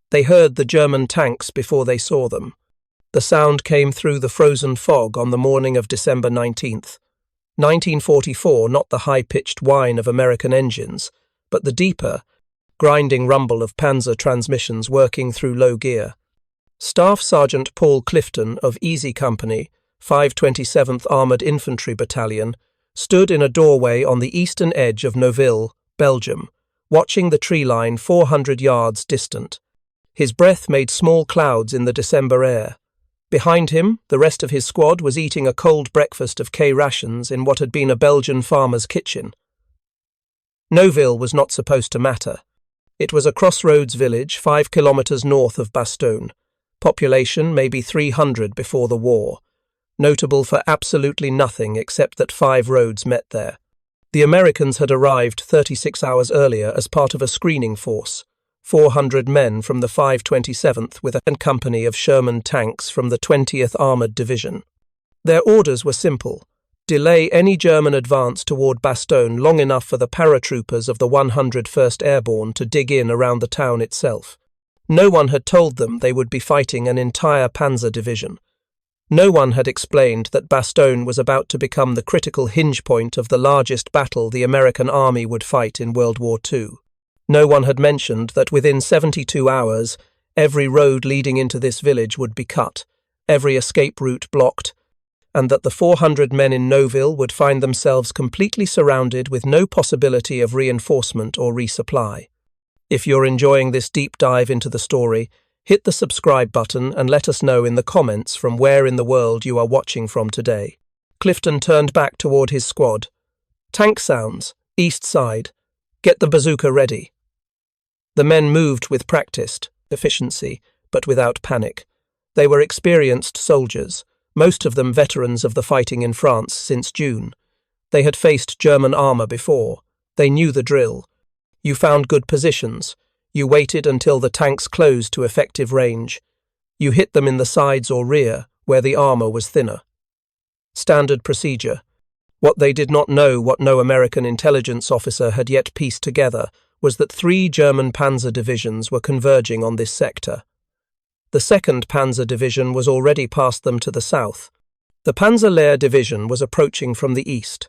They heard the German tanks before they saw them. The sound came through the frozen fog on the morning of December 19th. 1944, not the high-pitched whine of American engines, but the deeper, grinding rumble of Panzer transmissions working through low gear. Staff Sergeant Paul Clifton of Easy Company, 527th Armored Infantry Battalion, stood in a doorway on the eastern edge of Noville, Belgium, watching the tree line 400 yards distant. His breath made small clouds in the December air. Behind him, the rest of his squad was eating a cold breakfast of rations in what had been a Belgian farmer's kitchen. Noville was not supposed to matter. It was a crossroads village 5 kilometers north of Bastogne. Population maybe 300 before the war. Notable for absolutely nothing except that 5 roads met there. The Americans had arrived 36 hours earlier as part of a screening force. 400 men from the 527th with a company of Sherman tanks from the 20th Armored Division. Their orders were simple: delay any German advance toward Bastogne long enough for the paratroopers of the 101st Airborne to dig in around the town itself. No one had told them they would be fighting an entire Panzer division. No one had explained that Bastogne was about to become the critical hinge point of the largest battle the American army would fight in World War II. No one had mentioned that within 72 hours, every road leading into this village would be cut, every escape route blocked, and that the 400 men in Noville would find themselves completely surrounded with no possibility of reinforcement or resupply. If you're enjoying this deep dive into the story, hit the subscribe button and let us know in the comments from where in the world you are watching from today. Clifton turned back toward his squad. Tank sounds, east side. Get the bazooka ready. The men moved with practiced efficiency, but without panic. They were experienced soldiers, most of them veterans of the fighting in France since June. They had faced German armor before. They knew the drill. You found good positions. You waited until the tanks closed to effective range. You hit them in the sides or rear, where the armor was thinner. Standard procedure. What they did not know, what no American intelligence officer had yet pieced together, was that 3 German Panzer divisions were converging on this sector. The 2nd Panzer Division was already past them to the south. The Panzerlehr Division was approaching from the east,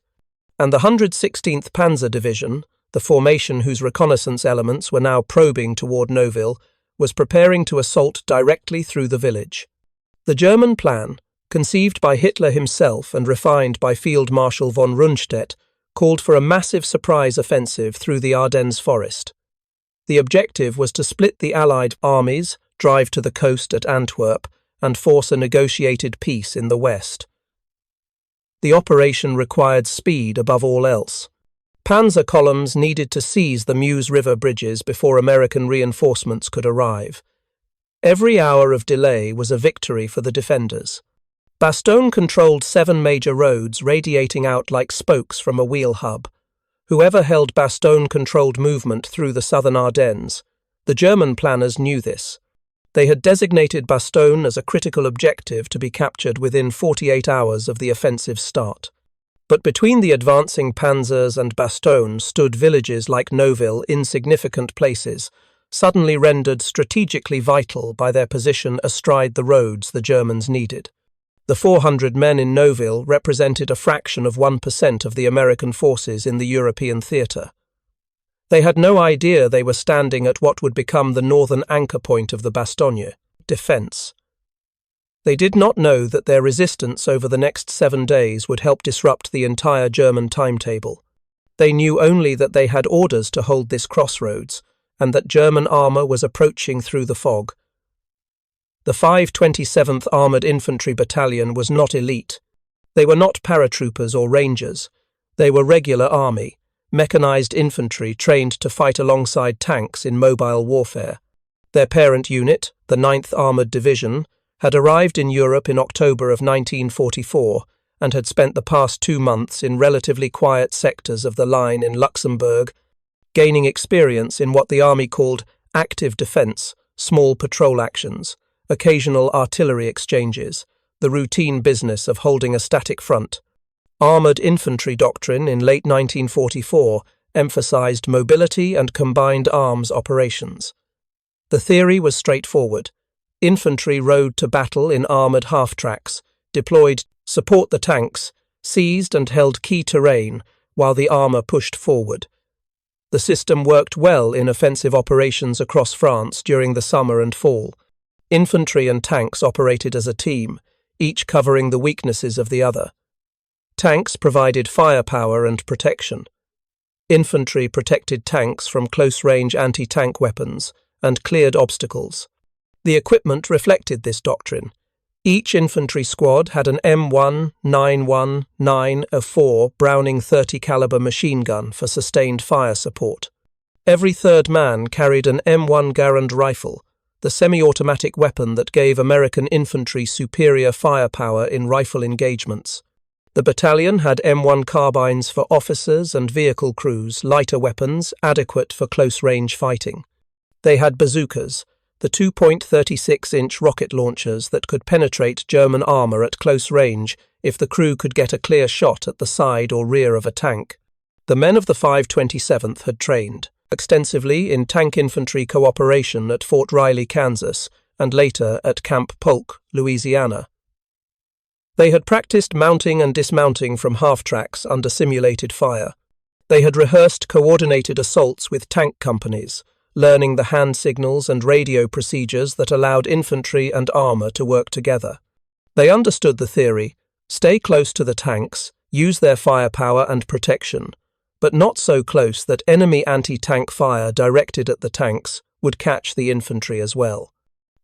and the 116th Panzer Division, the formation whose reconnaissance elements were now probing toward Noville, was preparing to assault directly through the village. The German plan, conceived by Hitler himself and refined by Field Marshal von Rundstedt, called for a massive surprise offensive through the Ardennes forest. The objective was to split the Allied armies, drive to the coast at Antwerp, and force a negotiated peace in the west. The operation required speed above all else. Panzer columns needed to seize the Meuse River bridges before American reinforcements could arrive. Every hour of delay was a victory for the defenders. Bastogne controlled 7 major roads radiating out like spokes from a wheel hub. Whoever held Bastogne controlled movement through the southern Ardennes. The German planners knew this. They had designated Bastogne as a critical objective to be captured within 48 hours of the offensive's start. But between the advancing panzers and Bastogne stood villages like Noville, insignificant places, suddenly rendered strategically vital by their position astride the roads the Germans needed. The 400 men in Noville represented a fraction of 1% of the American forces in the European theatre. They had no idea they were standing at what would become the northern anchor point of the Bastogne, defence. They did not know that their resistance over the next 7 days would help disrupt the entire German timetable. They knew only that they had orders to hold this crossroads, and that German armour was approaching through the fog. The 527th Armored Infantry Battalion was not elite. They were not paratroopers or rangers. They were regular army, mechanized infantry trained to fight alongside tanks in mobile warfare. Their parent unit, the 9th Armored Division, had arrived in Europe in October of 1944 and had spent the past 2 months in relatively quiet sectors of the line in Luxembourg, gaining experience in what the army called active defence, small patrol actions, occasional artillery exchanges, the routine business of holding a static front. Armored infantry doctrine in late 1944 emphasized mobility and combined arms operations. The theory was straightforward. Infantry rode to battle in armoured half-tracks, deployed, support the tanks, seized and held key terrain while the armour pushed forward. The system worked well in offensive operations across France during the summer and fall. Infantry and tanks operated as a team, each covering the weaknesses of the other. Tanks provided firepower and protection. Infantry protected tanks from close-range anti-tank weapons and cleared obstacles. The equipment reflected this doctrine. Each infantry squad had an M1919-4 Browning 30 caliber machine gun for sustained fire support. Every third man carried an M1 Garand rifle, the semi-automatic weapon that gave American infantry superior firepower in rifle engagements. The battalion had M1 carbines for officers and vehicle crews, lighter weapons adequate for close-range fighting. They had bazookas, the 2.36-inch rocket launchers that could penetrate German armour at close range if the crew could get a clear shot at the side or rear of a tank. The men of the 527th had trained extensively in tank infantry cooperation at Fort Riley, Kansas, and later at Camp Polk, Louisiana. They had practiced mounting and dismounting from half-tracks under simulated fire. They had rehearsed coordinated assaults with tank companies, learning the hand signals and radio procedures that allowed infantry and armour to work together. They understood the theory: stay close to the tanks, use their firepower and protection, but not so close that enemy anti-tank fire directed at the tanks would catch the infantry as well.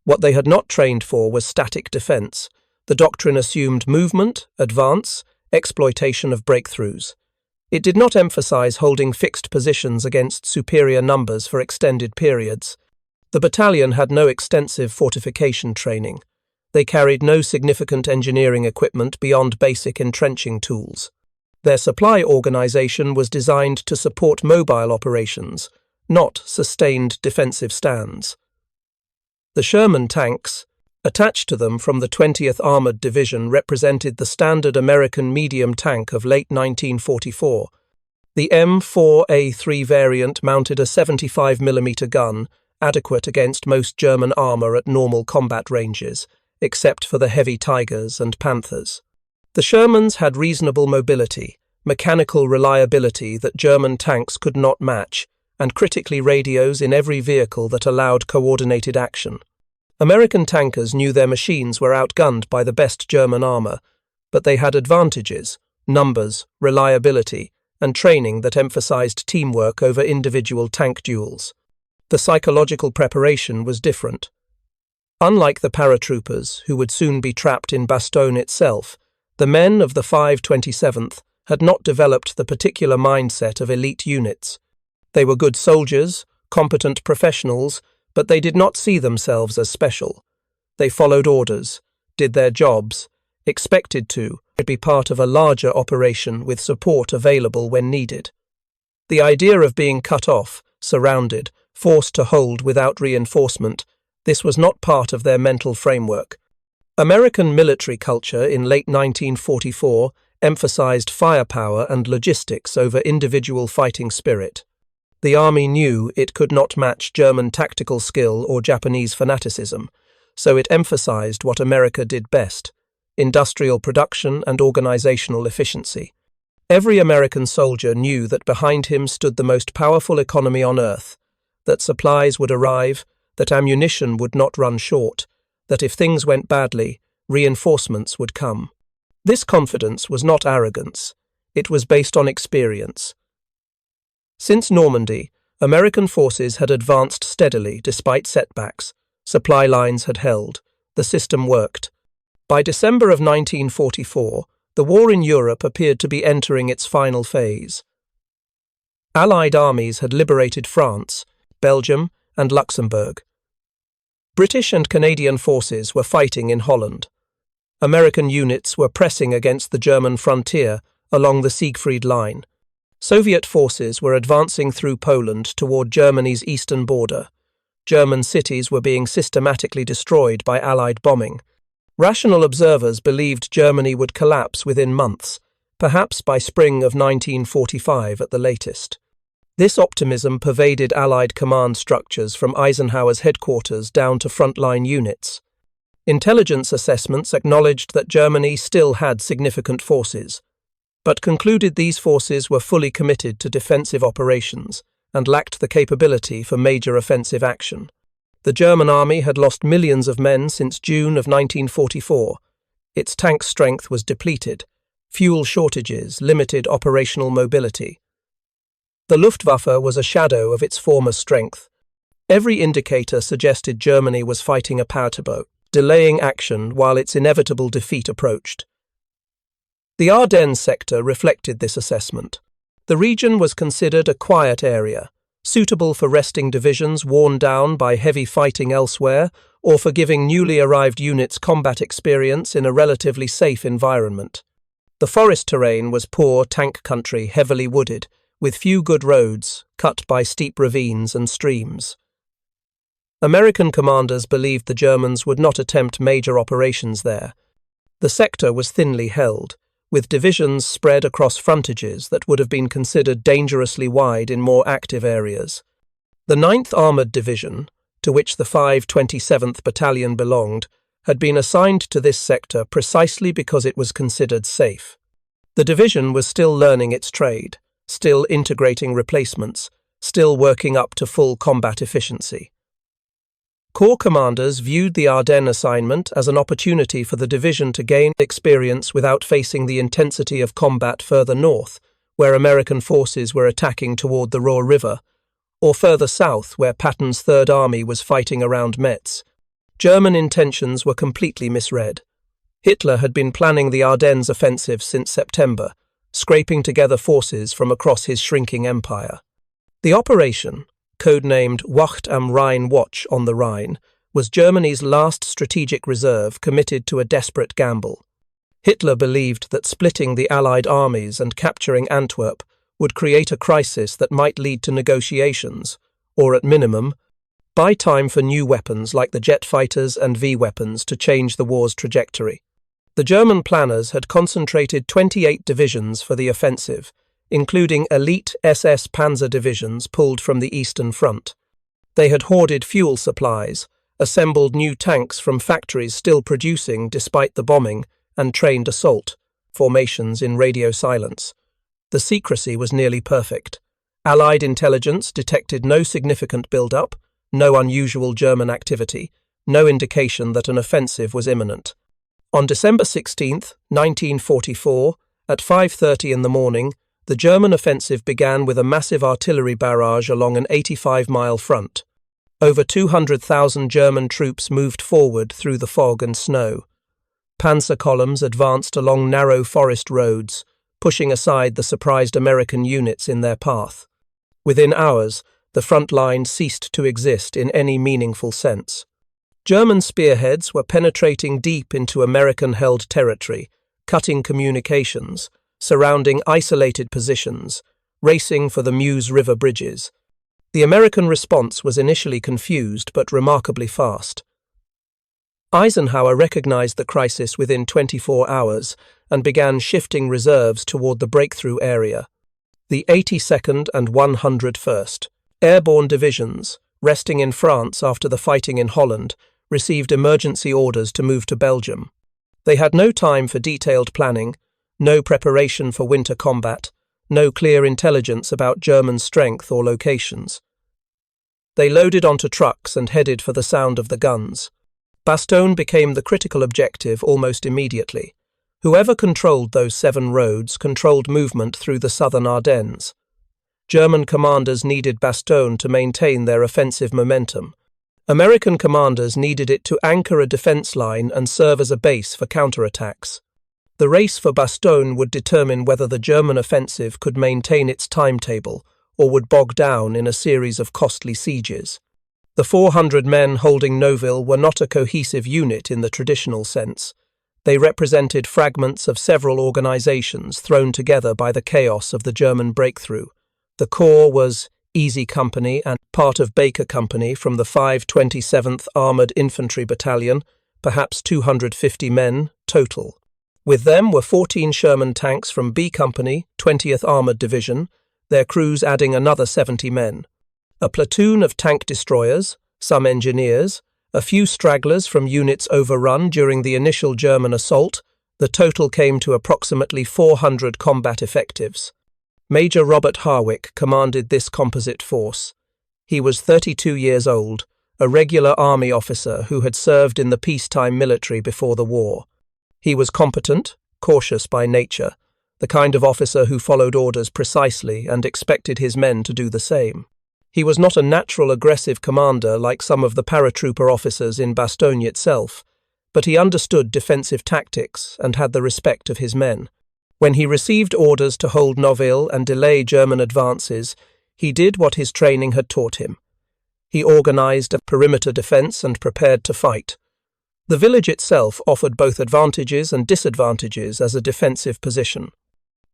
What they had not trained for was static defence. The doctrine assumed movement, advance, exploitation of breakthroughs. It did not emphasize holding fixed positions against superior numbers for extended periods. The battalion had no extensive fortification training. They carried no significant engineering equipment beyond basic entrenching tools. Their supply organization was designed to support mobile operations, not sustained defensive stands. The Sherman tanks, attached to them from the 20th Armored Division, represented the standard American medium tank of late 1944. The M4A3 variant mounted a 75mm gun, adequate against most German armour at normal combat ranges, except for the heavy Tigers and Panthers. The Shermans had reasonable mobility, mechanical reliability that German tanks could not match, and critically radios in every vehicle that allowed coordinated action. American tankers knew their machines were outgunned by the best German armour, but they had advantages, numbers, reliability, and training that emphasized teamwork over individual tank duels. The psychological preparation was different. Unlike the paratroopers, who would soon be trapped in Bastogne itself, the men of the 527th had not developed the particular mindset of elite units. They were good soldiers, competent professionals, but they did not see themselves as special. They followed orders, did their jobs, expected to be part of a larger operation with support available when needed. The idea of being cut off, surrounded, forced to hold without reinforcement, this was not part of their mental framework. American military culture in late 1944 emphasized firepower and logistics over individual fighting spirit. The army knew it could not match German tactical skill or Japanese fanaticism, so it emphasized what America did best: industrial production and organizational efficiency. Every American soldier knew that behind him stood the most powerful economy on earth, that supplies would arrive, that ammunition would not run short, that if things went badly, reinforcements would come. This confidence was not arrogance. It was based on experience. Since Normandy, American forces had advanced steadily despite setbacks. Supply lines had held. The system worked. By December of 1944, the war in Europe appeared to be entering its final phase. Allied armies had liberated France, Belgium, and Luxembourg. British and Canadian forces were fighting in Holland. American units were pressing against the German frontier along the Siegfried Line. Soviet forces were advancing through Poland toward Germany's eastern border. German cities were being systematically destroyed by Allied bombing. Rational observers believed Germany would collapse within months, perhaps by spring of 1945 at the latest. This optimism pervaded Allied command structures from Eisenhower's headquarters down to frontline units. Intelligence assessments acknowledged that Germany still had significant forces, but concluded these forces were fully committed to defensive operations and lacked the capability for major offensive action. The German army had lost millions of men since June of 1944. Its tank strength was depleted, fuel shortages limited operational mobility. The Luftwaffe was a shadow of its former strength. Every indicator suggested Germany was fighting a paratroop, delaying action while its inevitable defeat approached. The Ardennes sector reflected this assessment. The region was considered a quiet area, suitable for resting divisions worn down by heavy fighting elsewhere, or for giving newly arrived units combat experience in a relatively safe environment. The forest terrain was poor tank country, heavily wooded, with few good roads, cut by steep ravines and streams. American commanders believed the Germans would not attempt major operations there. The sector was thinly held, with divisions spread across frontages that would have been considered dangerously wide in more active areas. The 9th Armored Division, to which the 527th Battalion belonged, had been assigned to this sector precisely because it was considered safe. The division was still learning its trade, still integrating replacements, still working up to full combat efficiency. Corps commanders viewed the Ardennes assignment as an opportunity for the division to gain experience without facing the intensity of combat further north, where American forces were attacking toward the Ruhr River, or further south, where Patton's Third Army was fighting around Metz. German intentions were completely misread. Hitler had been planning the Ardennes offensive since September, scraping together forces from across his shrinking empire. The operation, codenamed Wacht am Rhein Watch on the Rhine, was Germany's last strategic reserve committed to a desperate gamble. Hitler believed that splitting the Allied armies and capturing Antwerp would create a crisis that might lead to negotiations, or at minimum, buy time for new weapons like the jet fighters and V-weapons to change the war's trajectory. The German planners had concentrated 28 divisions for the offensive, including elite SS Panzer divisions pulled from the Eastern Front. They had hoarded fuel supplies, assembled new tanks from factories still producing despite the bombing, and trained assault formations in radio silence. The secrecy was nearly perfect. Allied intelligence detected no significant build-up, no unusual German activity, no indication that an offensive was imminent. On December 16, 1944, at 5:30 in the morning, the German offensive began with a massive artillery barrage along an 85-mile front. Over 200,000 German troops moved forward through the fog and snow. Panzer columns advanced along narrow forest roads, pushing aside the surprised American units in their path. Within hours, the front line ceased to exist in any meaningful sense. German spearheads were penetrating deep into American-held territory, cutting communications, surrounding isolated positions, racing for the Meuse River bridges. The American response was initially confused but remarkably fast. Eisenhower recognized the crisis within 24 hours and began shifting reserves toward the breakthrough area. The 82nd and 101st Airborne Divisions, resting in France after the fighting in Holland, received emergency orders to move to Belgium. They had no time for detailed planning, no preparation for winter combat, no clear intelligence about German strength or locations. They loaded onto trucks and headed for the sound of the guns. Bastogne became the critical objective almost immediately. Whoever controlled those 7 roads controlled movement through the southern Ardennes. German commanders needed Bastogne to maintain their offensive momentum. American commanders needed it to anchor a defense line and serve as a base for counterattacks. The race for Bastogne would determine whether the German offensive could maintain its timetable or would bog down in a series of costly sieges. The 400 men holding Noville were not a cohesive unit in the traditional sense. They represented fragments of several organizations thrown together by the chaos of the German breakthrough. The Corps was Easy Company and part of Baker Company from the 527th Armored Infantry Battalion, perhaps 250 men total. With them were 14 Sherman tanks from B Company, 20th Armored Division, their crews adding another 70 men. A platoon of tank destroyers, some engineers, a few stragglers from units overrun during the initial German assault, the total came to approximately 400 combat effectives. Major Robert Harwick commanded this composite force. He was 32 years old, a regular army officer who had served in the peacetime military before the war. He was competent, cautious by nature, the kind of officer who followed orders precisely and expected his men to do the same. He was not a natural aggressive commander like some of the paratrooper officers in Bastogne itself, but he understood defensive tactics and had the respect of his men. When he received orders to hold Noville and delay German advances, he did what his training had taught him. He organized a perimeter defense and prepared to fight. The village itself offered both advantages and disadvantages as a defensive position.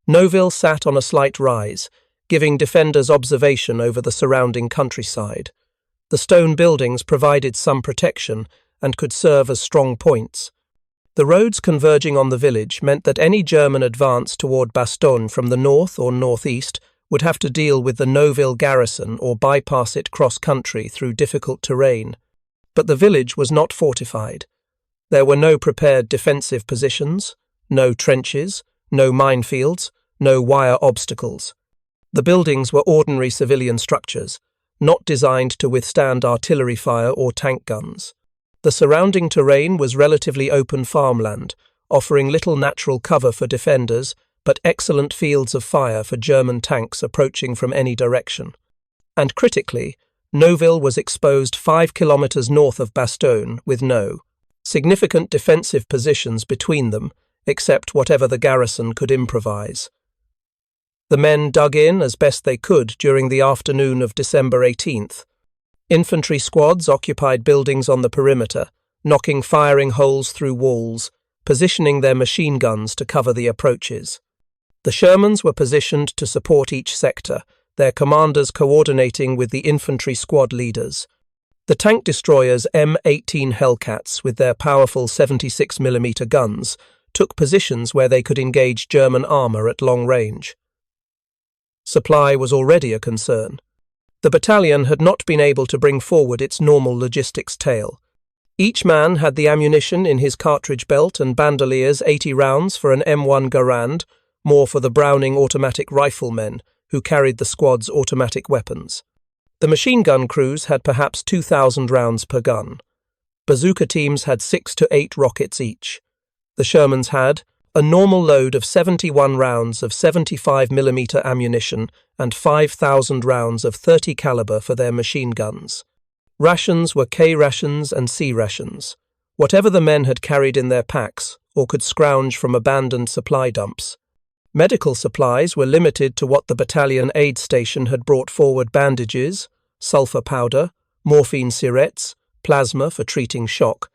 Noville sat on a slight rise, giving defenders observation over the surrounding countryside. The stone buildings provided some protection and could serve as strong points. The roads converging on the village meant that any German advance toward Bastogne from the north or northeast would have to deal with the Noville garrison or bypass it cross-country through difficult terrain. But the village was not fortified. There were no prepared defensive positions, no trenches, no minefields, no wire obstacles. The buildings were ordinary civilian structures, not designed to withstand artillery fire or tank guns. The surrounding terrain was relatively open farmland, offering little natural cover for defenders, but excellent fields of fire for German tanks approaching from any direction. And critically, Noville was exposed 5 kilometers north of Bastogne with no significant defensive positions between them, except whatever the garrison could improvise. The men dug in as best they could during the afternoon of December 18th. Infantry squads occupied buildings on the perimeter, knocking firing holes through walls, positioning their machine guns to cover the approaches. The Shermans were positioned to support each sector, their commanders coordinating with the infantry squad leaders. The tank destroyers M18 Hellcats, with their powerful 76mm guns, took positions where they could engage German armour at long range. Supply was already a concern. The battalion had not been able to bring forward its normal logistics tale. Each man had the ammunition in his cartridge belt and bandoliers 80 rounds for an M1 Garand, more for the Browning automatic riflemen, who carried the squad's automatic weapons. The machine gun crews had perhaps 2,000 rounds per gun. Bazooka teams had 6 to 8 rockets each. The Shermans had a normal load of 71 rounds of 75mm ammunition and 5,000 rounds of 30 caliber for their machine guns. Rations were K rations and C rations, whatever the men had carried in their packs or could scrounge from abandoned supply dumps. Medical supplies were limited to what the battalion aid station had brought forward: bandages, sulfur powder, morphine syrettes, plasma for treating shock.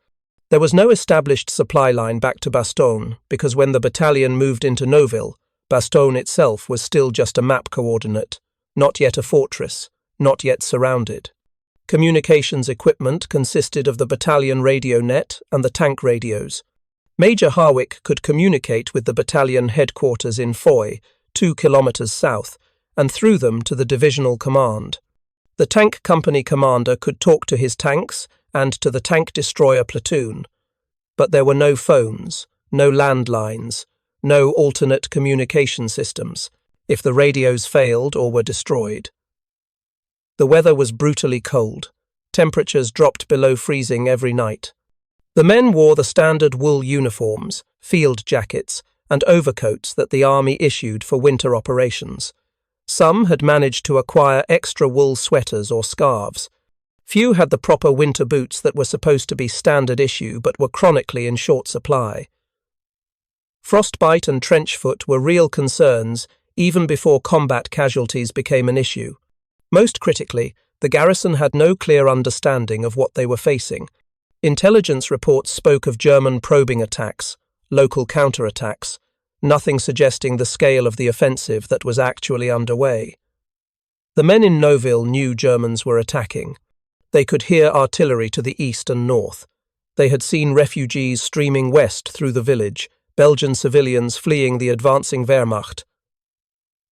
There was no established supply line back to Bastogne because when the battalion moved into Noville, Bastogne itself was still just a map coordinate, not yet a fortress, not yet surrounded. Communications equipment consisted of the battalion radio net and the tank radios. Major Harwick could communicate with the battalion headquarters in Foy, 2 kilometers south, and through them to the divisional command. The tank company commander could talk to his tanks and to the tank destroyer platoon. But there were no phones, no landlines, no alternate communication systems, if the radios failed or were destroyed. The weather was brutally cold. Temperatures dropped below freezing every night. The men wore the standard wool uniforms, field jackets, and overcoats that the army issued for winter operations. Some had managed to acquire extra wool sweaters or scarves. Few had the proper winter boots that were supposed to be standard issue but were chronically in short supply. Frostbite and trench foot were real concerns even before combat casualties became an issue. Most critically, the garrison had no clear understanding of what they were facing. Intelligence reports spoke of German probing attacks, local counterattacks, nothing suggesting the scale of the offensive that was actually underway. The men in Noville knew Germans were attacking. They could hear artillery to the east and north. They had seen refugees streaming west through the village, Belgian civilians fleeing the advancing Wehrmacht.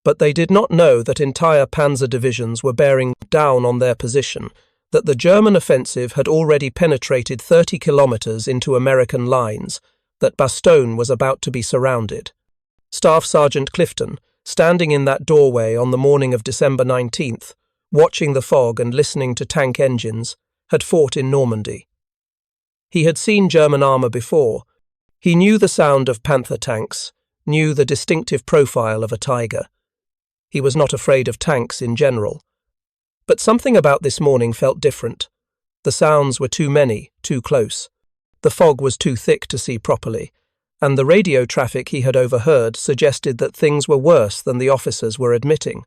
But they did not know that entire panzer divisions were bearing down on their position, that the German offensive had already penetrated 30 kilometers into American lines, that Bastogne was about to be surrounded. Staff Sergeant Clifton, standing in that doorway on the morning of December 19th, watching the fog and listening to tank engines, had fought in Normandy. He had seen German armour before. He knew the sound of Panther tanks, knew the distinctive profile of a Tiger. He was not afraid of tanks in general. But something about this morning felt different. The sounds were too many, too close. The fog was too thick to see properly, and the radio traffic he had overheard suggested that things were worse than the officers were admitting.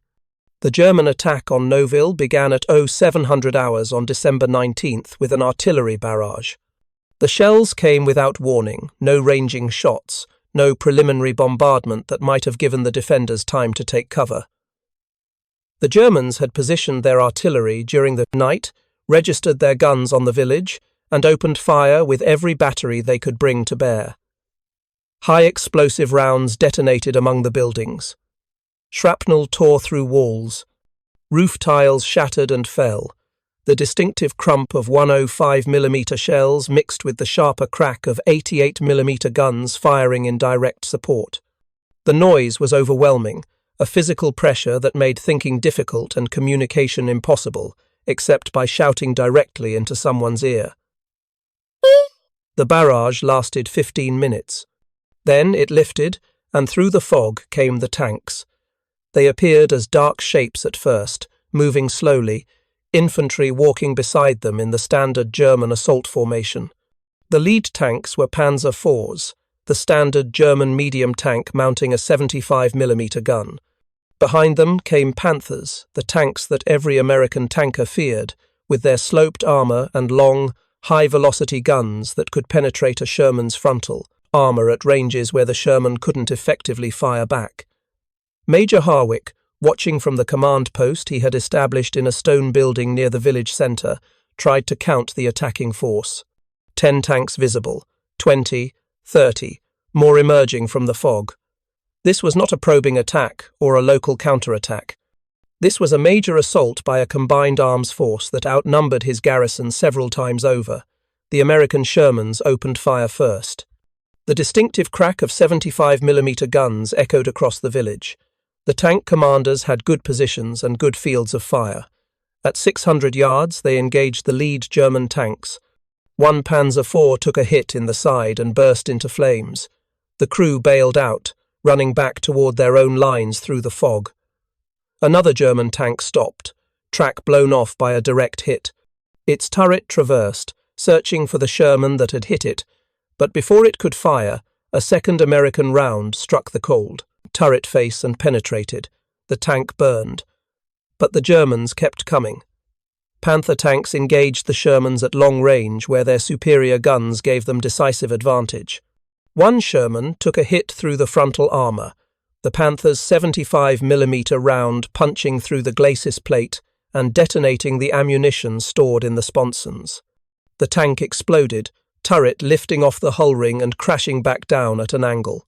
The German attack on Noville began at 0700 hours on December 19th with an artillery barrage. The shells came without warning, no ranging shots, no preliminary bombardment that might have given the defenders time to take cover. The Germans had positioned their artillery during the night, registered their guns on the village, and opened fire with every battery they could bring to bear. High explosive rounds detonated among the buildings. Shrapnel tore through walls. Roof tiles shattered and fell. The distinctive crump of 105mm shells mixed with the sharper crack of 88mm guns firing in direct support. The noise was overwhelming, a physical pressure that made thinking difficult and communication impossible, except by shouting directly into someone's ear. The barrage lasted 15 minutes. Then it lifted, and through the fog came the tanks. They appeared as dark shapes at first, moving slowly, infantry walking beside them in the standard German assault formation. The lead tanks were Panzer IVs, the standard German medium tank mounting a 75mm gun. Behind them came Panthers, the tanks that every American tanker feared, with their sloped armour and long, high-velocity guns that could penetrate a Sherman's frontal, armour at ranges where the Sherman couldn't effectively fire back. Major Harwick, watching from the command post he had established in a stone building near the village centre, tried to count the attacking force. 10 tanks visible, 20, 30, more emerging from the fog. This was not a probing attack or a local counterattack. This was a major assault by a combined arms force that outnumbered his garrison several times over. The American Shermans opened fire first. The distinctive crack of 75mm guns echoed across the village. The tank commanders had good positions and good fields of fire. At 600 yards, they engaged the lead German tanks. One Panzer IV took a hit in the side and burst into flames. The crew bailed out, running back toward their own lines through the fog. Another German tank stopped, track blown off by a direct hit. Its turret traversed, searching for the Sherman that had hit it, but before it could fire, a second American round struck the cold turret face and penetrated. The tank burned. But the Germans kept coming. Panther tanks engaged the Shermans at long range where their superior guns gave them decisive advantage. One Sherman took a hit through the frontal armour, the Panther's 75mm round punching through the glacis plate and detonating the ammunition stored in the sponsons. The tank exploded, turret lifting off the hull ring and crashing back down at an angle.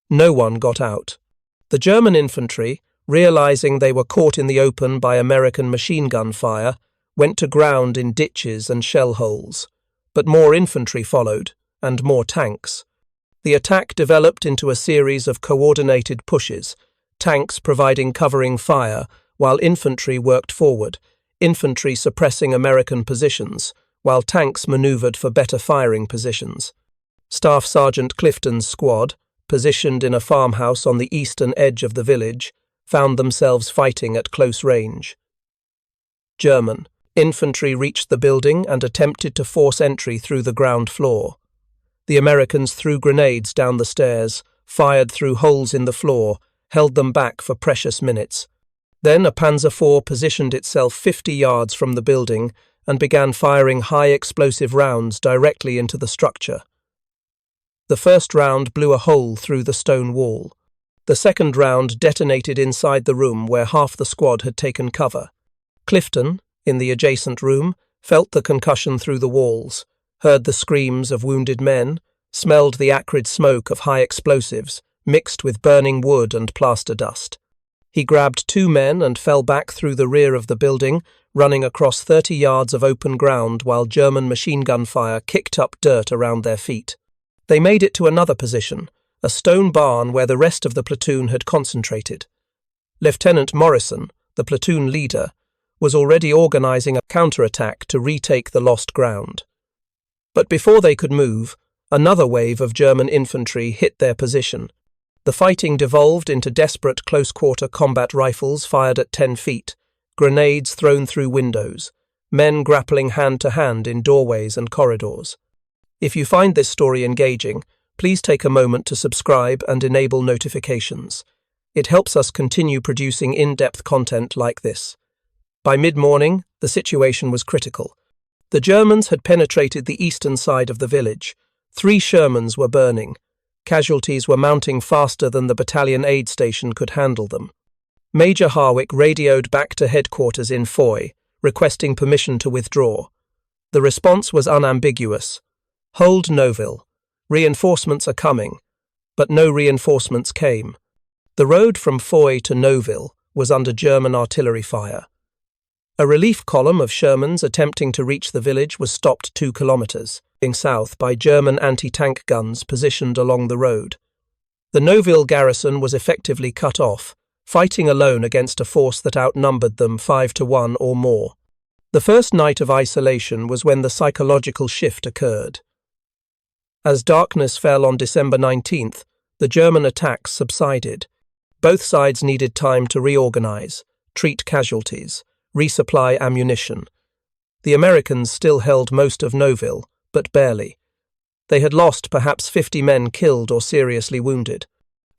No one got out. The German infantry, realizing they were caught in the open by American machine gun fire, went to ground in ditches and shell holes. But more infantry followed, and more tanks. The attack developed into a series of coordinated pushes, tanks providing covering fire, while infantry worked forward, infantry suppressing American positions, while tanks maneuvered for better firing positions. Staff Sergeant Clifton's squad, positioned in a farmhouse on the eastern edge of the village, found themselves fighting at close range. German infantry reached the building and attempted to force entry through the ground floor. The Americans threw grenades down the stairs, fired through holes in the floor, held them back for precious minutes. Then a Panzer IV positioned itself 50 yards from the building and began firing high explosive rounds directly into the structure. The first round blew a hole through the stone wall. The second round detonated inside the room where half the squad had taken cover. Clifton, in the adjacent room, felt the concussion through the walls, heard the screams of wounded men, smelled the acrid smoke of high explosives, mixed with burning wood and plaster dust. He grabbed 2 men and fell back through the rear of the building, running across 30 yards of open ground while German machine gun fire kicked up dirt around their feet. They made it to another position, a stone barn where the rest of the platoon had concentrated. Lieutenant Morrison, the platoon leader, was already organizing a counterattack to retake the lost ground. But before they could move, another wave of German infantry hit their position. The fighting devolved into desperate close-quarter combat rifles fired at 10 feet, grenades thrown through windows, men grappling hand-to-hand in doorways and corridors. If you find this story engaging, please take a moment to subscribe and enable notifications. It helps us continue producing in-depth content like this. By mid-morning, the situation was critical. The Germans had penetrated the eastern side of the village. 3 Shermans were burning. Casualties were mounting faster than the battalion aid station could handle them. Major Harwick radioed back to headquarters in Foy, requesting permission to withdraw. The response was unambiguous. Hold Noville. Reinforcements are coming. But no reinforcements came. The road from Foy to Noville was under German artillery fire. A relief column of Shermans attempting to reach the village was stopped 2 kilometers south by German anti-tank guns positioned along the road. The Noville garrison was effectively cut off, fighting alone against a force that outnumbered them 5-1 or more. The first night of isolation was when the psychological shift occurred. As darkness fell on December 19th, the German attacks subsided. Both sides needed time to reorganize, treat casualties, resupply ammunition. The Americans still held most of Noville, but barely. They had lost perhaps 50 men killed or seriously wounded.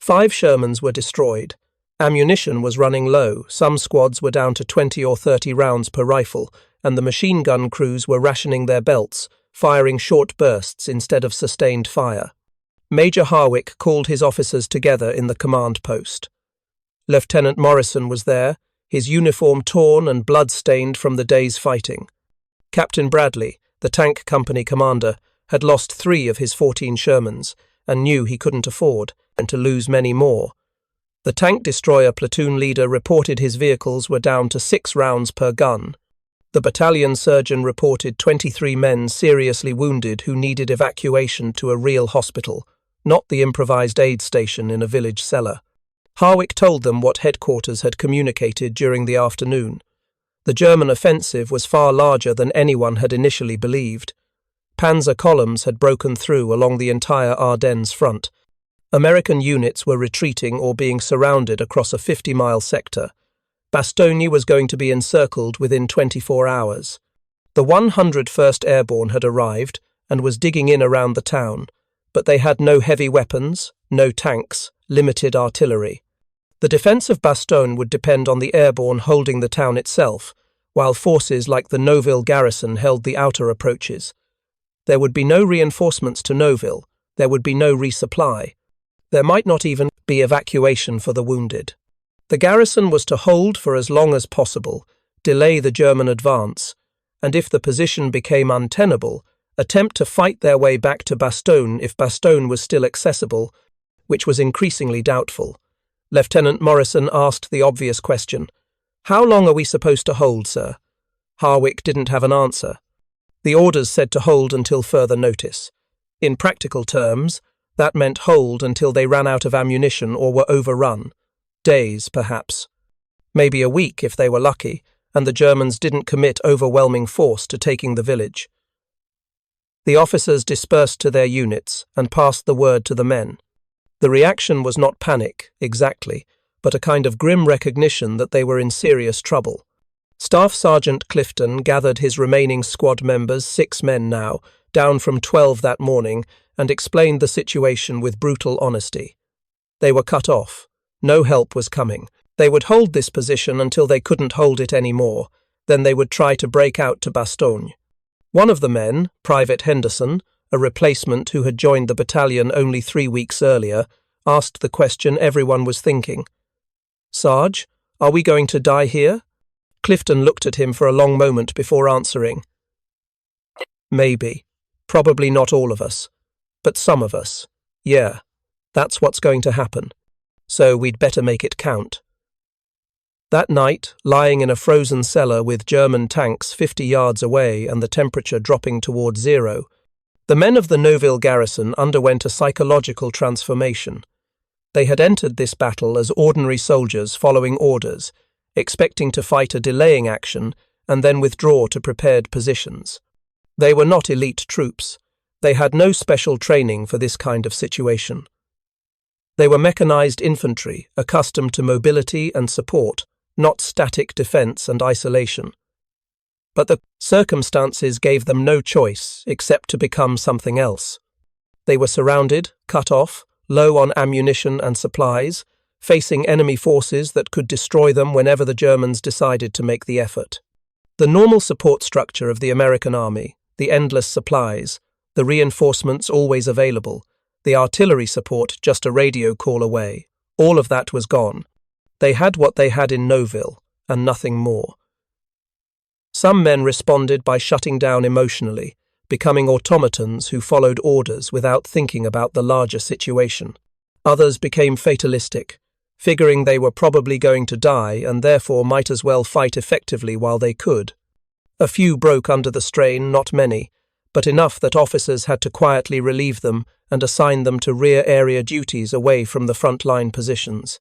5 Shermans were destroyed. Ammunition was running low, some squads were down to 20 or 30 rounds per rifle, and the machine gun crews were rationing their belts, firing short bursts instead of sustained fire. Major Harwick called his officers together in the command post. Lieutenant Morrison was there, his uniform torn and blood-stained from the day's fighting. Captain Bradley, the tank company commander, had lost 3 of his 14 Shermans and knew he couldn't afford to lose many more. The tank destroyer platoon leader reported his vehicles were down to 6 rounds per gun. The battalion surgeon reported 23 men seriously wounded who needed evacuation to a real hospital, not the improvised aid station in a village cellar. Harwick told them what headquarters had communicated during the afternoon. The German offensive was far larger than anyone had initially believed. Panzer columns had broken through along the entire Ardennes front. American units were retreating or being surrounded across a 50-mile sector. Bastogne was going to be encircled within 24 hours. The 101st Airborne had arrived and was digging in around the town, but they had no heavy weapons, no tanks, limited artillery. The defence of Bastogne would depend on the airborne holding the town itself, while forces like the Noville garrison held the outer approaches. There would be no reinforcements to Noville, there would be no resupply. There might not even be evacuation for the wounded. The garrison was to hold for as long as possible, delay the German advance, and if the position became untenable, attempt to fight their way back to Bastogne if Bastogne was still accessible, which was increasingly doubtful. Lieutenant Morrison asked the obvious question, "How long are we supposed to hold, sir?" Harwick didn't have an answer. The orders said to hold until further notice. In practical terms, that meant hold until they ran out of ammunition or were overrun. Days, perhaps. Maybe a week if they were lucky, and the Germans didn't commit overwhelming force to taking the village. The officers dispersed to their units and passed the word to the men. The reaction was not panic, exactly, but a kind of grim recognition that they were in serious trouble. Staff Sergeant Clifton gathered his remaining squad members, 6 men now, down from 12 that morning, and explained the situation with brutal honesty. They were cut off. No help was coming. They would hold this position until they couldn't hold it anymore. Then they would try to break out to Bastogne. One of the men, Private Henderson, a replacement who had joined the battalion only 3 weeks earlier, asked the question everyone was thinking. "Sarge, are we going to die here?" Clifton looked at him for a long moment before answering. "Maybe. Probably not all of us. But some of us. Yeah. That's what's going to happen. So we'd better make it count. That night, lying in a frozen cellar with German tanks 50 yards away and the temperature dropping towards zero, the men of the Noville garrison underwent a psychological transformation. They had entered this battle as ordinary soldiers following orders, expecting to fight a delaying action and then withdraw to prepared positions. They were not elite troops. They had no special training for this kind of situation. They were mechanized infantry, accustomed to mobility and support, not static defense and isolation. But the circumstances gave them no choice except to become something else. They were surrounded, cut off, low on ammunition and supplies, facing enemy forces that could destroy them whenever the Germans decided to make the effort. The normal support structure of the American army, the endless supplies, the reinforcements always available, the artillery support just a radio call away, all of that was gone. They had what they had in Noville, and nothing more. Some men responded by shutting down emotionally, becoming automatons who followed orders without thinking about the larger situation. Others became fatalistic, figuring they were probably going to die and therefore might as well fight effectively while they could. A few broke under the strain, not many, but enough that officers had to quietly relieve them and assign them to rear area duties away from the front-line positions.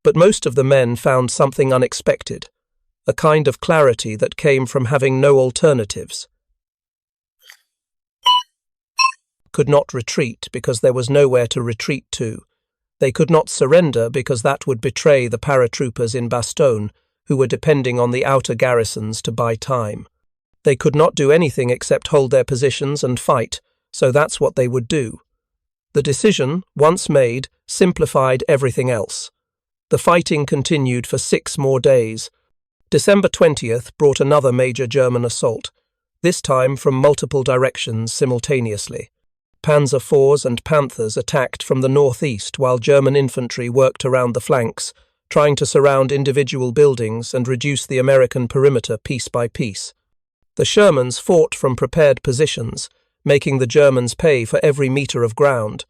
But most of the men found something unexpected, a kind of clarity that came from having no alternatives. Could not retreat because there was nowhere to retreat to. They could not surrender because that would betray the paratroopers in Bastogne, who were depending on the outer garrisons to buy time. They could not do anything except hold their positions and fight, so that's what they would do. The decision, once made, simplified everything else. The fighting continued for 6 more days. December 20th brought another major German assault, this time from multiple directions simultaneously. Panzer IVs and Panthers attacked from the northeast while German infantry worked around the flanks, trying to surround individual buildings and reduce the American perimeter piece by piece. The Shermans fought from prepared positions, making the Germans pay for every meter of ground,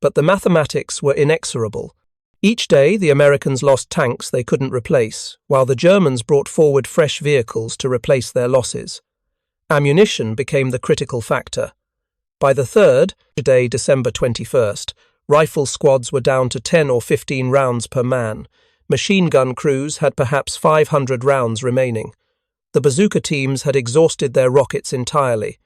but the mathematics were inexorable. Each day the Americans lost tanks they couldn't replace, while the Germans brought forward fresh vehicles to replace their losses. Ammunition became the critical factor. By the third day, December 21st, rifle squads were down to 10 or 15 rounds per man. Machine gun crews had perhaps 500 rounds remaining. The bazooka teams had exhausted their rockets entirely.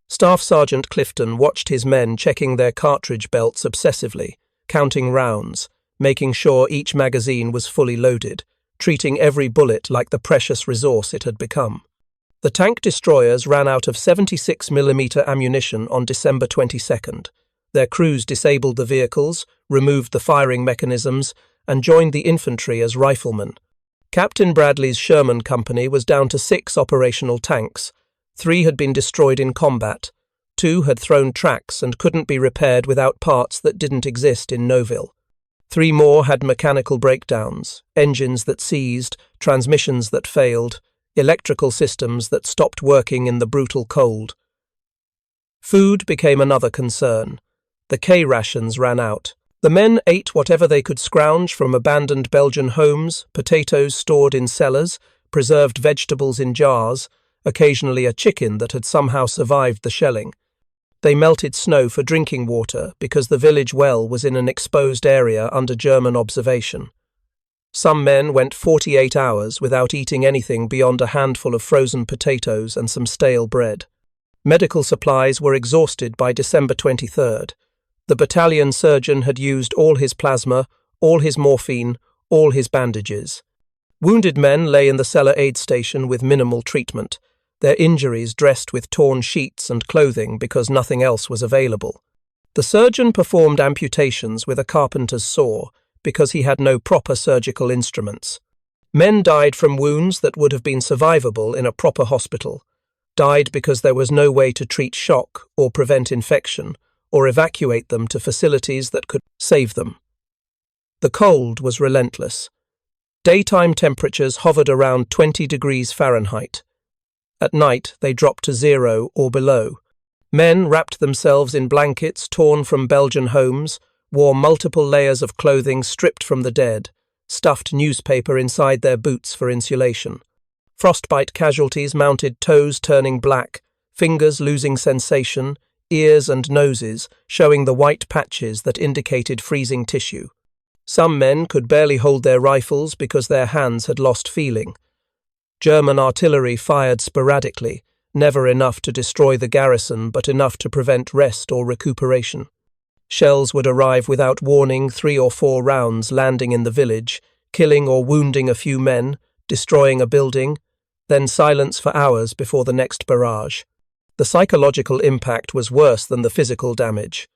Staff Sergeant Clifton watched his men checking their cartridge belts obsessively, counting rounds, making sure each magazine was fully loaded, treating every bullet like the precious resource it had become. The tank destroyers ran out of 76mm ammunition on December 22nd. Their crews disabled the vehicles, removed the firing mechanisms, and joined the infantry as riflemen. Captain Bradley's Sherman Company was down to 6 operational tanks. 3 had been destroyed in combat. 2 had thrown tracks and couldn't be repaired without parts that didn't exist in Noville. 3 more had mechanical breakdowns, engines that seized, transmissions that failed, electrical systems that stopped working in the brutal cold. Food became another concern. The K-rations ran out. The men ate whatever they could scrounge from abandoned Belgian homes, potatoes stored in cellars, preserved vegetables in jars, occasionally a chicken that had somehow survived the shelling. They melted snow for drinking water because the village well was in an exposed area under German observation. Some men went 48 hours without eating anything beyond a handful of frozen potatoes and some stale bread. Medical supplies were exhausted by December 23rd. The battalion surgeon had used all his plasma, all his morphine, all his bandages. Wounded men lay in the cellar aid station with minimal treatment, their injuries dressed with torn sheets and clothing because nothing else was available. The surgeon performed amputations with a carpenter's saw because he had no proper surgical instruments. Men died from wounds that would have been survivable in a proper hospital, died because there was no way to treat shock or prevent infection, or evacuate them to facilities that could save them. The cold was relentless. Daytime temperatures hovered around 20 degrees Fahrenheit. At night, they dropped to 0 or below. Men wrapped themselves in blankets torn from Belgian homes, wore multiple layers of clothing stripped from the dead, stuffed newspaper inside their boots for insulation. Frostbite casualties mounted toes turning black, fingers losing sensation, ears and noses showing the white patches that indicated freezing tissue. Some men could barely hold their rifles because their hands had lost feeling. German artillery fired sporadically, never enough to destroy the garrison but enough to prevent rest or recuperation. Shells would arrive without warning, 3 or 4 rounds landing in the village, killing or wounding a few men, destroying a building, then silence for hours before the next barrage. The psychological impact was worse than the physical damage.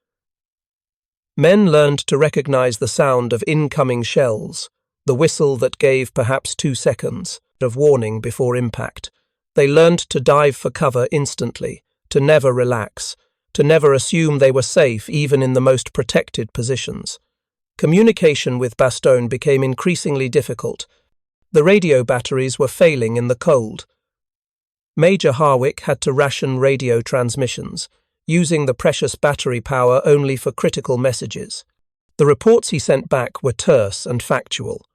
Men learned to recognize the sound of incoming shells, the whistle that gave perhaps 2 seconds of warning before impact. They learned to dive for cover instantly, to never relax, to never assume they were safe even in the most protected positions. Communication with Bastogne became increasingly difficult. The radio batteries were failing in the cold. Major Harwick had to ration radio transmissions, using the precious battery power only for critical messages. The reports he sent back were terse and factual.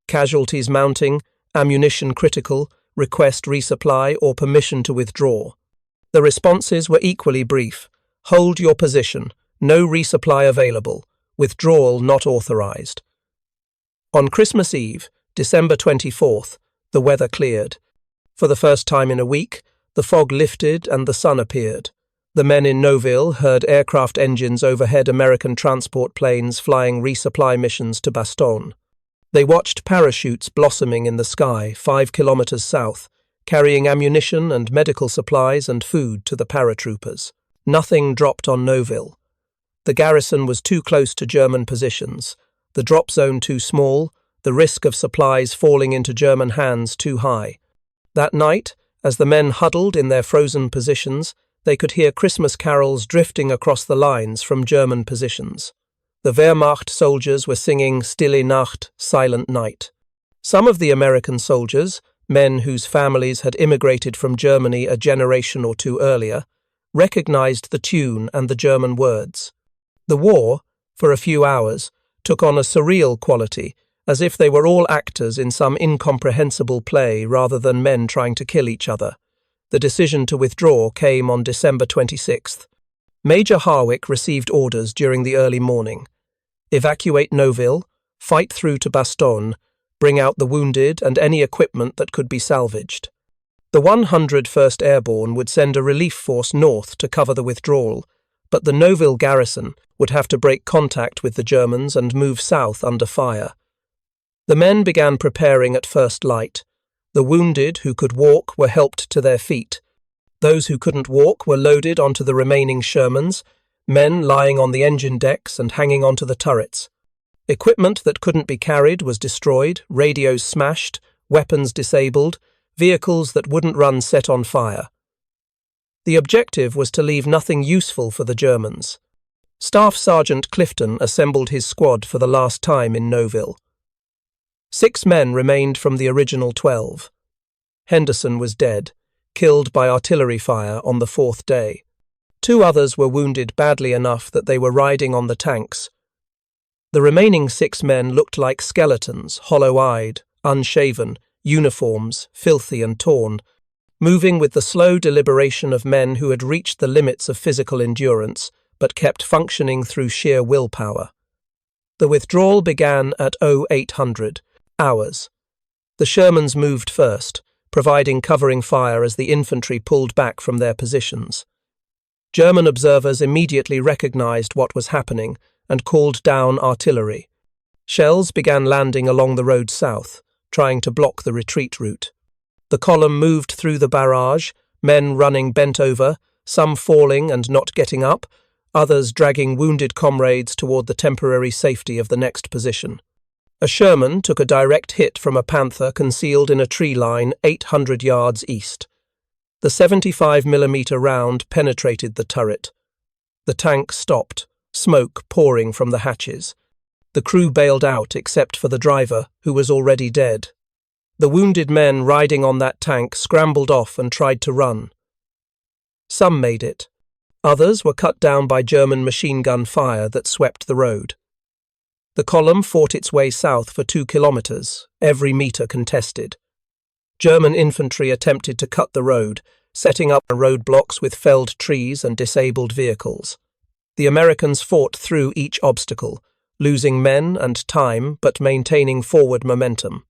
Casualties mounting, ammunition critical, request resupply or permission to withdraw. The responses were equally brief. Hold your position, no resupply available, withdrawal not authorized. On Christmas Eve, December 24th, the weather cleared. For the first time in a week, the fog lifted and the sun appeared. The men in Noville heard aircraft engines overhead American transport planes flying resupply missions to Bastogne. They watched parachutes blossoming in the sky 5 kilometers south, carrying ammunition and medical supplies and food to the paratroopers. Nothing dropped on Noville. The garrison was too close to German positions, the drop zone too small, the risk of supplies falling into German hands too high. That night, as the men huddled in their frozen positions, they could hear Christmas carols drifting across the lines from German positions. The Wehrmacht soldiers were singing Stille Nacht, Silent Night. Some of the American soldiers, men whose families had immigrated from Germany a generation or two earlier, recognized the tune and the German words. The war, for a few hours, took on a surreal quality, as if they were all actors in some incomprehensible play rather than men trying to kill each other. The decision to withdraw came on December 26th. Major Harwick received orders during the early morning. Evacuate Noville, fight through to Bastogne, bring out the wounded and any equipment that could be salvaged. The 101st Airborne would send a relief force north to cover the withdrawal, but the Noville garrison would have to break contact with the Germans and move south under fire. The men began preparing at first light. The wounded who could walk were helped to their feet. Those who couldn't walk were loaded onto the remaining Shermans, men lying on the engine decks and hanging onto the turrets. Equipment that couldn't be carried was destroyed, radios smashed, weapons disabled, vehicles that wouldn't run set on fire. The objective was to leave nothing useful for the Germans. Staff Sergeant Clifton assembled his squad for the last time in Noville. 6 men remained from the original 12. Henderson was dead, killed by artillery fire on the 4th day. 2 others were wounded badly enough that they were riding on the tanks. The remaining 6 men looked like skeletons, hollow-eyed, unshaven, uniforms, filthy and torn, moving with the slow deliberation of men who had reached the limits of physical endurance but kept functioning through sheer willpower. The withdrawal began at 0800 hours. The Shermans moved first, providing covering fire as the infantry pulled back from their positions. German observers immediately recognized what was happening and called down artillery. Shells began landing along the road south, trying to block the retreat route. The column moved through the barrage, men running bent over, some falling and not getting up, others dragging wounded comrades toward the temporary safety of the next position. A Sherman took a direct hit from a Panther concealed in a tree line 800 yards east. The 75mm round penetrated the turret. The tank stopped, smoke pouring from the hatches. The crew bailed out except for the driver, who was already dead. The wounded men riding on that tank scrambled off and tried to run. Some made it. Others were cut down by German machine gun fire that swept the road. The column fought its way south for 2 kilometers, every meter contested. German infantry attempted to cut the road, setting up roadblocks with felled trees and disabled vehicles. The Americans fought through each obstacle, losing men and time but maintaining forward momentum.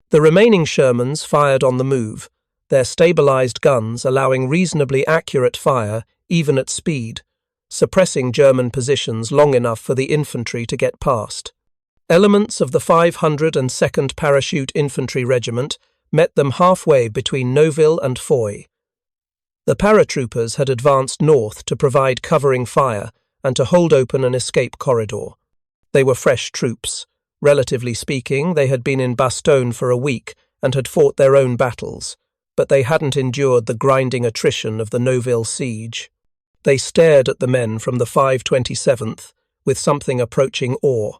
The remaining Shermans fired on the move, their stabilized guns allowing reasonably accurate fire even at speed, suppressing German positions long enough for the infantry to get past. Elements of the 502nd Parachute Infantry Regiment met them halfway between Noville and Foy. The paratroopers had advanced north to provide covering fire and to hold open an escape corridor. They were fresh troops. Relatively speaking, they had been in Bastogne for a week and had fought their own battles, but they hadn't endured the grinding attrition of the Noville siege. They stared at the men from the 527th with something approaching awe.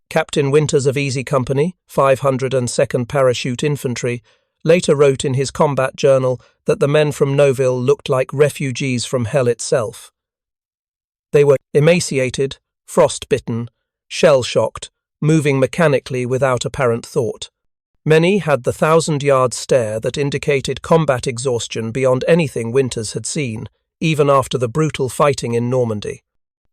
Captain Winters of Easy Company, 502nd Parachute Infantry, later wrote in his combat journal that the men from Noville looked like refugees from hell itself. They were emaciated, frost-bitten, shell-shocked, moving mechanically without apparent thought. Many had the 1,000-yard stare that indicated combat exhaustion beyond anything Winters had seen, even after the brutal fighting in Normandy.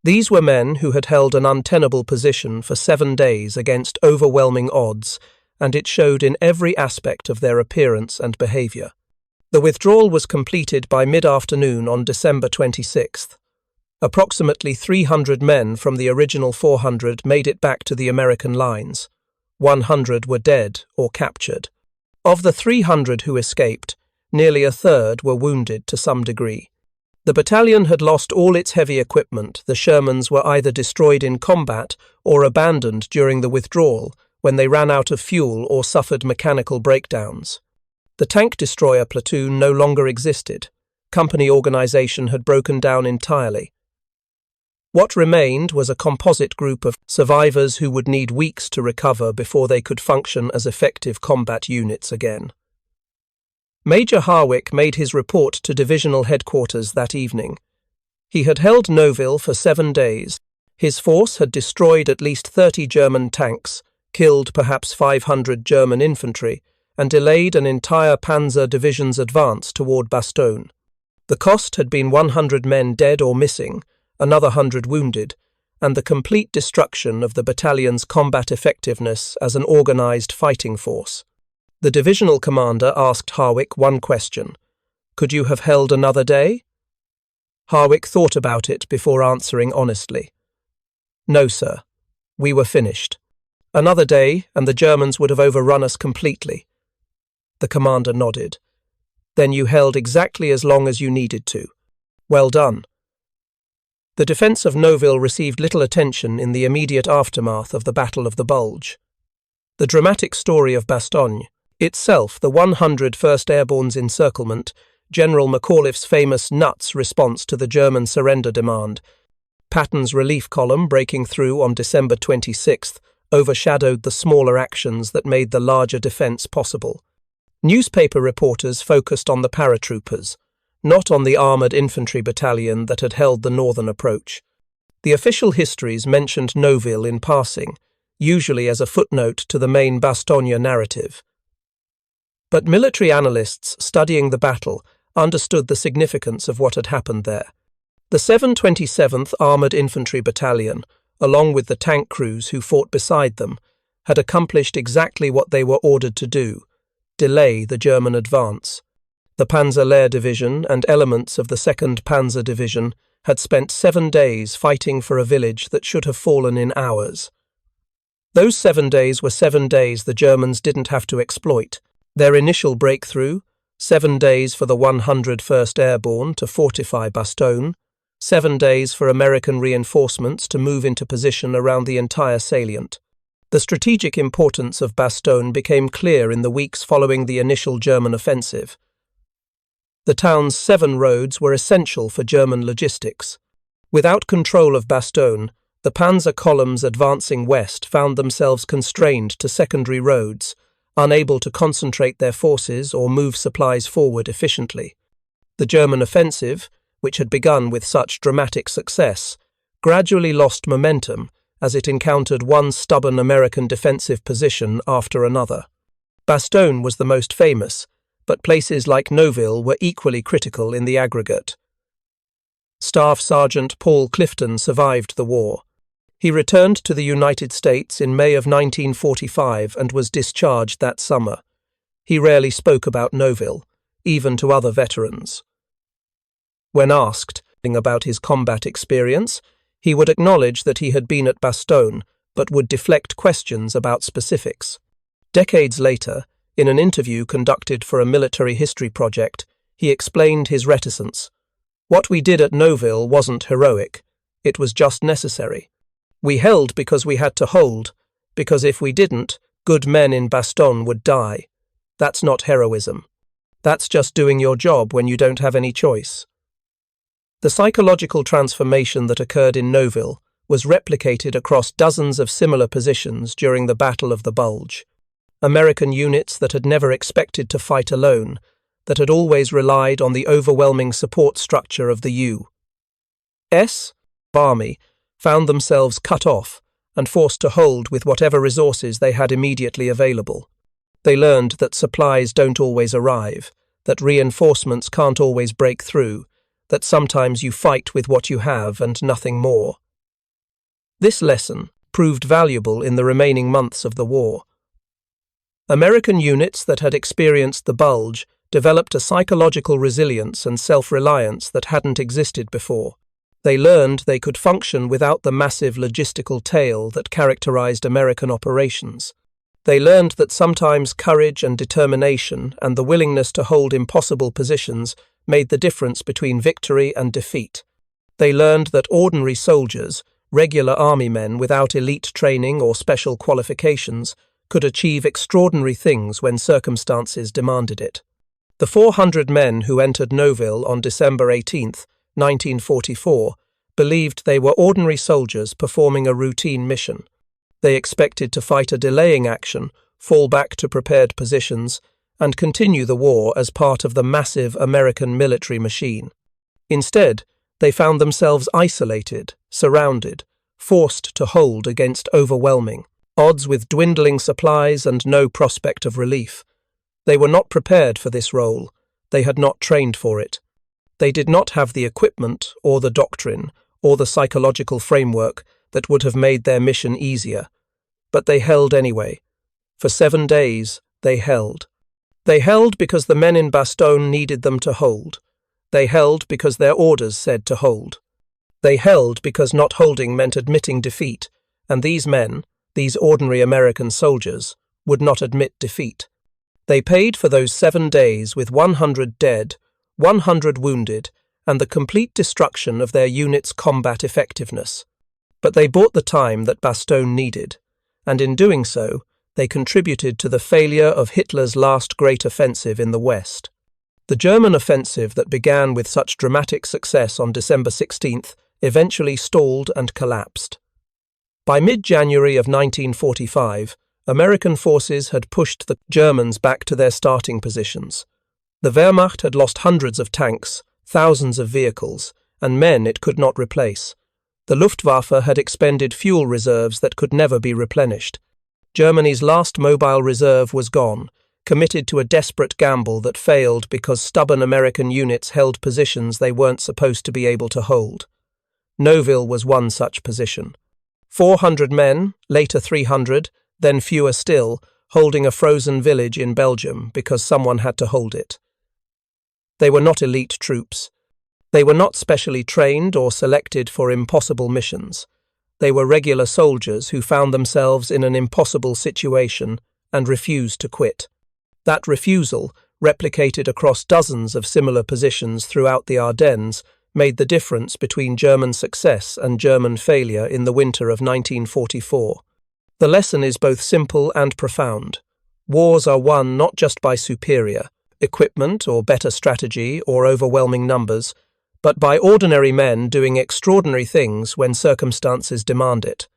These were men who had held an untenable position for 7 days against overwhelming odds, and it showed in every aspect of their appearance and behaviour. The withdrawal was completed by mid-afternoon on December 26th. Approximately 300 men from the original 400 made it back to the American lines. 100 were dead or captured. Of the 300 who escaped, nearly a third were wounded to some degree. The battalion had lost all its heavy equipment. The Shermans were either destroyed in combat or abandoned during the withdrawal when they ran out of fuel or suffered mechanical breakdowns. The tank destroyer platoon no longer existed. Company organization had broken down entirely. What remained was a composite group of survivors who would need weeks to recover before they could function as effective combat units again. Major Harwick made his report to divisional headquarters that evening. He had held Noville for 7 days. His force had destroyed at least 30 German tanks, killed perhaps 500 German infantry, and delayed an entire Panzer division's advance toward Bastogne. The cost had been 100 men dead or missing, another 100 wounded, and the complete destruction of the battalion's combat effectiveness as an organized fighting force. The divisional commander asked Harwick one question: "Could you have held another day?" Harwick thought about it before answering honestly. "No, sir. We were finished. Another day, and the Germans would have overrun us completely." The commander nodded. "Then you held exactly as long as you needed to. Well done." The defence of Noville received little attention in the immediate aftermath of the Battle of the Bulge. The dramatic story of Bastogne, itself the 101st Airborne's encirclement, General McAuliffe's famous nuts response to the German surrender demand, Patton's relief column breaking through on December 26th overshadowed the smaller actions that made the larger defence possible. Newspaper reporters focused on the paratroopers, not on the Armored Infantry Battalion that had held the northern approach. The official histories mentioned Noville in passing, usually as a footnote to the main Bastogne narrative. But military analysts studying the battle understood the significance of what had happened there. The 727th Armored Infantry Battalion, along with the tank crews who fought beside them, had accomplished exactly what they were ordered to do: delay the German advance. The Panzer Division and elements of the 2nd Panzer Division had spent 7 days fighting for a village that should have fallen in hours. Those 7 days were 7 days the Germans didn't have to exploit. Their initial breakthrough, 7 days for the 101st Airborne to fortify Bastogne, 7 days for American reinforcements to move into position around the entire salient. The strategic importance of Bastogne became clear in the weeks following the initial German offensive. The town's 7 roads were essential for German logistics. Without control of Bastogne, the panzer columns advancing west found themselves constrained to secondary roads, unable to concentrate their forces or move supplies forward efficiently. The German offensive, which had begun with such dramatic success, gradually lost momentum as it encountered one stubborn American defensive position after another. Bastogne was the most famous, but places like Noville were equally critical in the aggregate. Staff Sergeant Paul Clifton survived the war. He returned to the United States in May of 1945 and was discharged that summer. He rarely spoke about Noville, even to other veterans. When asked about his combat experience, he would acknowledge that he had been at Bastogne, but would deflect questions about specifics. Decades later, in an interview conducted for a military history project, he explained his reticence. "What we did at Noville wasn't heroic. It was just necessary. We held because we had to hold, because if we didn't, good men in Bastogne would die. That's not heroism. That's just doing your job when you don't have any choice." The psychological transformation that occurred in Noville was replicated across dozens of similar positions during the Battle of the Bulge. American units that had never expected to fight alone, that had always relied on the overwhelming support structure of the U.S. Army, found themselves cut off and forced to hold with whatever resources they had immediately available. They learned that supplies don't always arrive, that reinforcements can't always break through, that sometimes you fight with what you have and nothing more. This lesson proved valuable in the remaining months of the war. American units that had experienced the Bulge developed a psychological resilience and self-reliance that hadn't existed before. They learned they could function without the massive logistical tail that characterized American operations. They learned that sometimes courage and determination and the willingness to hold impossible positions made the difference between victory and defeat. They learned that ordinary soldiers, regular army men without elite training or special qualifications, could achieve extraordinary things when circumstances demanded it. The 400 men who entered Noville on December 18, 1944, believed they were ordinary soldiers performing a routine mission. They expected to fight a delaying action, fall back to prepared positions, and continue the war as part of the massive American military machine. Instead, they found themselves isolated, surrounded, forced to hold against overwhelming odds with dwindling supplies and no prospect of relief. They were not prepared for this role. They had not trained for it. They did not have the equipment or the doctrine or the psychological framework that would have made their mission easier. But they held anyway. For 7 days, they held. They held because the men in Bastogne needed them to hold. They held because their orders said to hold. They held because not holding meant admitting defeat, and these men, these ordinary American soldiers, would not admit defeat. They paid for those 7 days with 100 dead, 100 wounded, and the complete destruction of their unit's combat effectiveness. But they bought the time that Bastogne needed, and in doing so, they contributed to the failure of Hitler's last great offensive in the West. The German offensive that began with such dramatic success on December 16th eventually stalled and collapsed. By mid-January of 1945, American forces had pushed the Germans back to their starting positions. The Wehrmacht had lost hundreds of tanks, thousands of vehicles, and men it could not replace. The Luftwaffe had expended fuel reserves that could never be replenished. Germany's last mobile reserve was gone, committed to a desperate gamble that failed because stubborn American units held positions they weren't supposed to be able to hold. Noville was one such position. 400 men, later 300, then fewer still, holding a frozen village in Belgium because someone had to hold it. They were not elite troops. They were not specially trained or selected for impossible missions. They were regular soldiers who found themselves in an impossible situation and refused to quit. That refusal, replicated across dozens of similar positions throughout the Ardennes, made the difference between German success and German failure in the winter of 1944. The lesson is both simple and profound. Wars are won not just by superior equipment or better strategy or overwhelming numbers, but by ordinary men doing extraordinary things when circumstances demand it.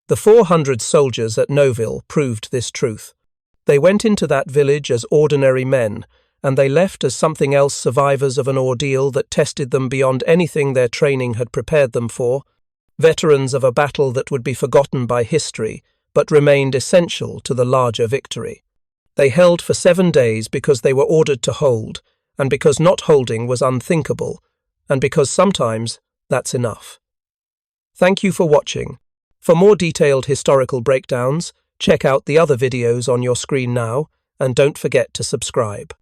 The 400 soldiers at Noville proved this truth. They went into that village as ordinary men, and they left as something else, survivors of an ordeal that tested them beyond anything their training had prepared them for. veterans of a battle that would be forgotten by history, but remained essential to the larger victory. They held for 7 days because they were ordered to hold, and because not holding was unthinkable, and because sometimes that's enough. Thank you for watching. For more detailed historical breakdowns, check out the other videos on your screen now, and don't forget to subscribe.